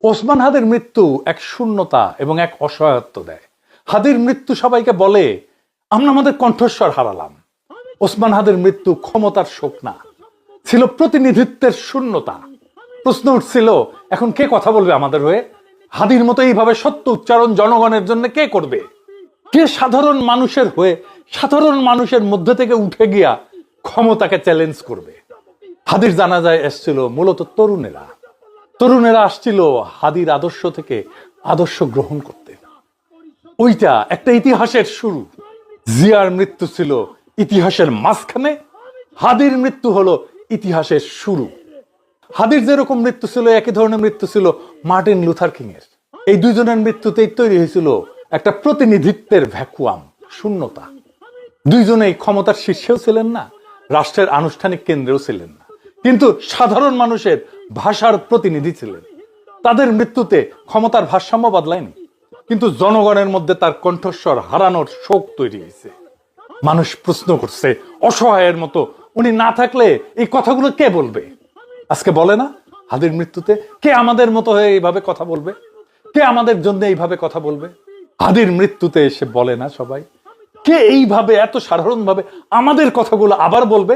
ওসমান হাদির মৃত্যু এক শূন্যতা এবং এক অসহায়ত্ব দেয়। হাদির মৃত্যু সবাইকে বলে আমরা আমাদের কণ্ঠস্বর হারালাম। ওসমান হাদির মৃত্যু ক্ষমতার শোক না, ছিল প্রতিনিধিত্বের শূন্যতা। প্রশ্ন উঠছিল, এখন কে কথা বলবে আমাদের হয়ে? হাদির মতো এইভাবে সত্য উচ্চারণ জনগণের জন্য কে করবে? কে সাধারণ মানুষের হয়ে সাধারণ মানুষের মধ্যে থেকে উঠে গিয়া ক্ষমতাকে চ্যালেঞ্জ করবে? হাদির জানাজায় এসছিল মূলত তরুণেরা আসছিল হাদির আদর্শ থেকে আদর্শ গ্রহণ করতে। ওইটা একটা ইতিহাসের শুরু। জিয়ার মৃত্যু ছিল ইতিহাসের মাঝখানে, হাদির মৃত্যু হলো ইতিহাসের শুরু। হাদির যেরকম মৃত্যু ছিল, একই ধরনের মৃত্যু ছিল মার্টিন লুথার কিং এর। এই দুইজনের মৃত্যুতেই তৈরি হয়েছিল একটা প্রতিনিধিত্বের ভ্যাকুয়াম, শূন্যতা। দুইজনেই ক্ষমতার শীর্ষেও ছিলেন না, রাষ্ট্রের আনুষ্ঠানিক কেন্দ্রেও ছিলেন না, কিন্তু সাধারণ মানুষের ভাষার প্রতিনিধি ছিলেন। তাদের মৃত্যুতে ক্ষমতার ভারসাম্য বদলায়নি, কিন্তু জনগণের মধ্যে তার কণ্ঠস্বর হারানোর শোক তৈরি হয়েছে। মানুষ প্রশ্ন করছে অসহায়ের মতো, উনি না থাকলে এই কথাগুলো কে বলবে? আজকে বলে না, হাদির মৃত্যুতে কে আমাদের মতো হয়ে এইভাবে কথা বলবে? কে আমাদের জন্য এইভাবে কথা বলবে? হাদির মৃত্যুতে এসে বলে না সবাই, কে এইভাবে এত সাধারণভাবে আমাদের কথাগুলো আবার বলবে?